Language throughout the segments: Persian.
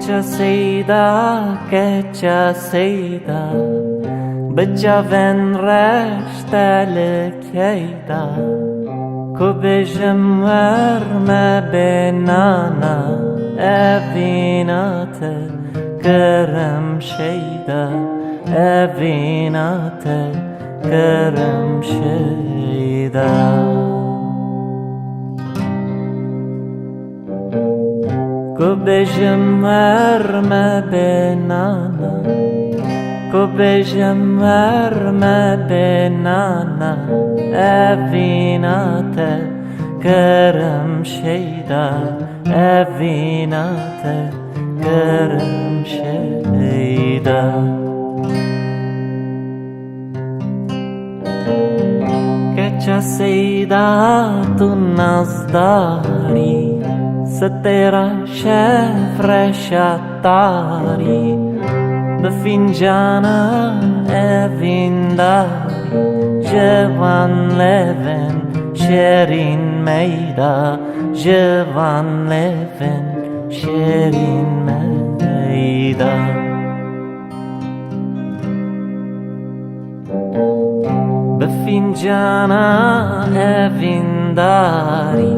که چه سیدا بجاون رشت لکیدا کو بجم ورم بنانا اوینات کرم شیدا اوینات کرم شیدا کو بجم ورم بنانا کو بجم ورم بنانا اوینات کرم شیدا اوینات کرم شیدا که چه سیدا تو نزداری سترا شفر شطاری بفنجانا اوین داری جوان لبن شیرین میدا جوان لبن شیرین میدا بفنجانا اوین داری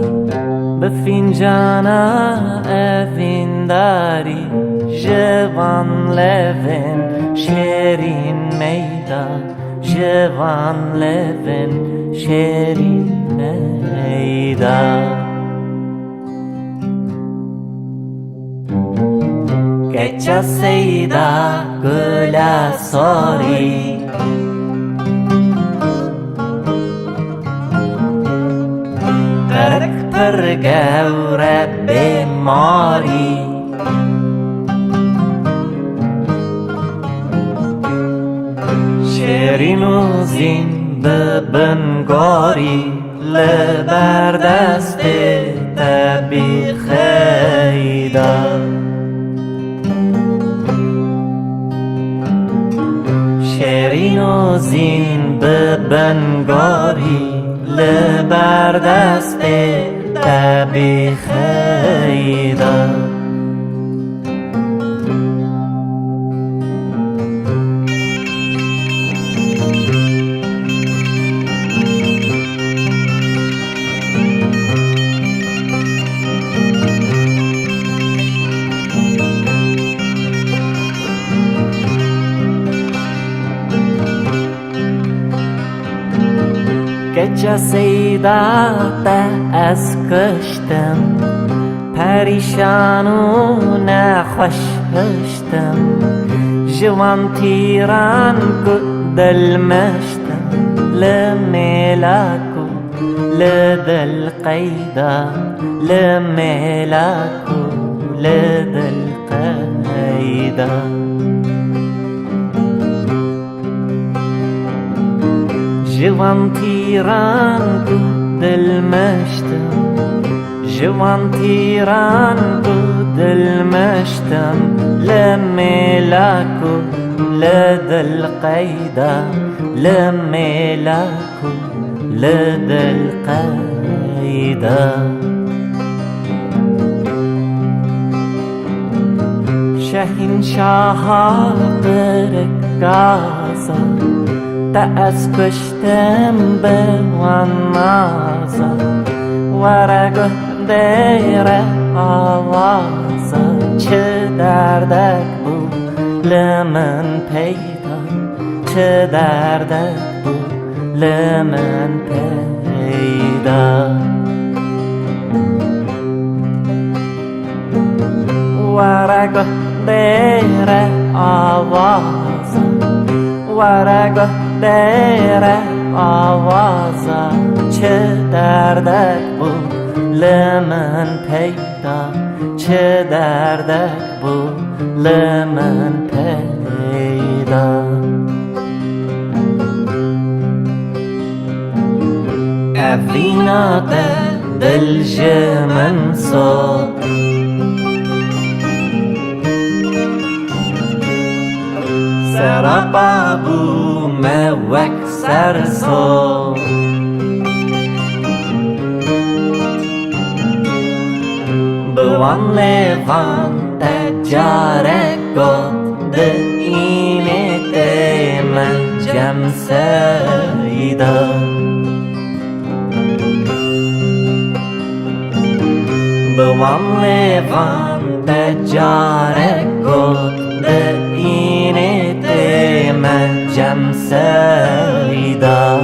بفنجانا اوین داری جوان لبن شیرین میدا جوان لبن شیرین میدا که چه سیدا گل ساری قرق پر گور بیماری شیرین و زین ببنگاری لبر دست تبی خیدا شیرین و زین ببنگاری لبر دست تبی خیدا که چه سیدا از کشتم پریشان و نخوش هشتم جوان تیران کو دل مشتم لمیلاکو لدل قیدا لمیلاکو لدل قیدا جوان تیران کو دل مشتم جوان تیران کو دل مشتم لمیلاکو لدل قیدا لمیلاکو لدل قیدا شهین شاها برکازا از کشتم به وان نازا ورگه دیر آوازا چه دردک بود لمن پیدا چه دردک بود لمن پیدا ورگه دیر آوازا ورگه دیر آوازا چه دردک بود لمن پیدا چه دردک بود لمن پیدا اوینات دل جمن صد سراپا بو موک سرسو بوان لیوان جاره گفت اینه ده من جم سیدا بوام لیوان ده جاره گفت اینه ده من جم سیدا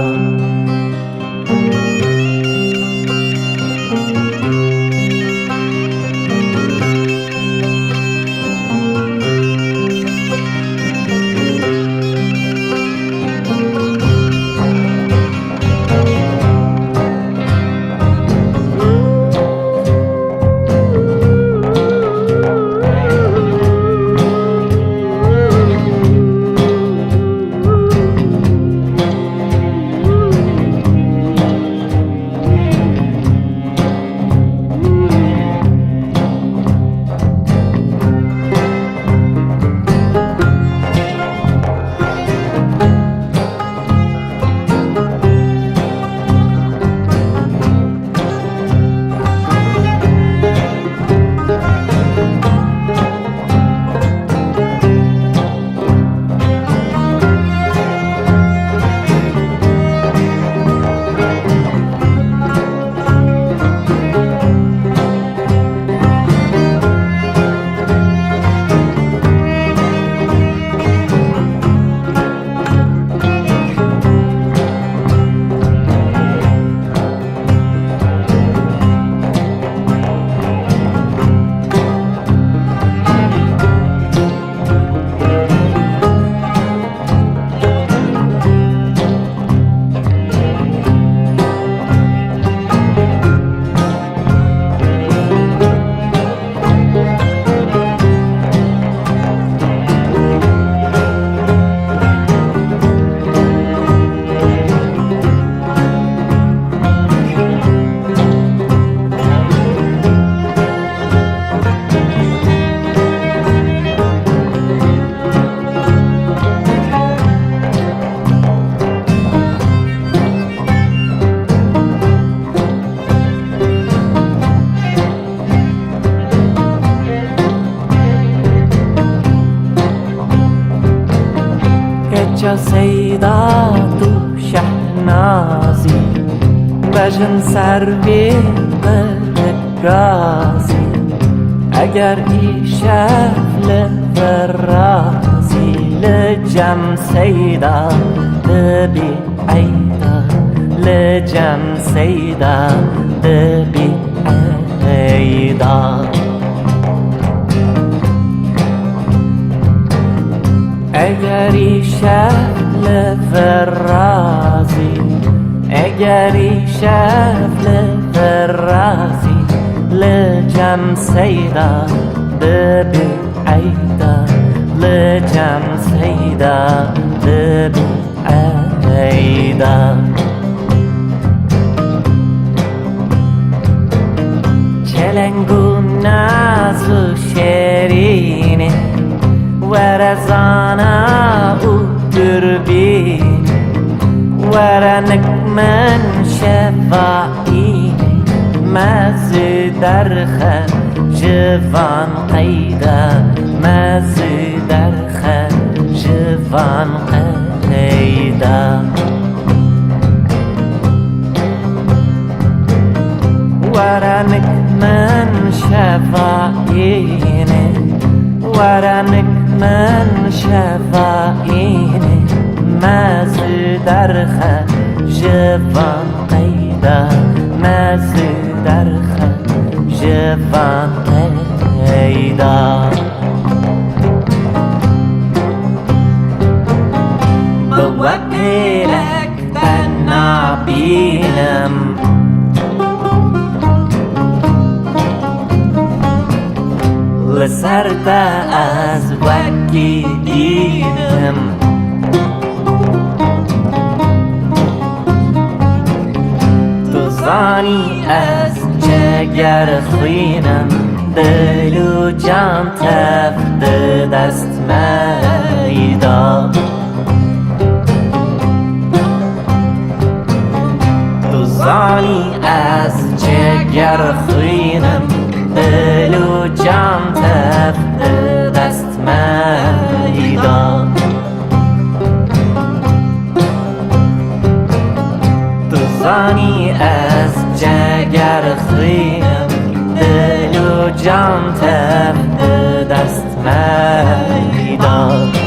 جا سیدا تو شهنازی بجن سروی برگازی اگر ای شفل فرازی لجم سیدا دبی عیدا لجم سیدا دبی عیدا اگری شفل فرازی اگری شفل فرازی لجم سیدا ببی عیدا لجم سیدا ببی عیدا چلنگو ناز و شیرینه ورزانا ودربين ورنك من شفاعين ما زدرخة جفان قيدا ما زدرخة جفان قيدا ورنك من شفاعين ورنك من شفاعين ما زدرخة جفان قيدا ما زدرخة جفان قيدا بوكلك تنابينم لسرت از وکی دیدم تو زانی از جگر خوینم دل و جان تفت دست میدا تو زانی از جگر خوینم دل و جان تفت زانی از جگر خوینم دل و جان تفت دست میداد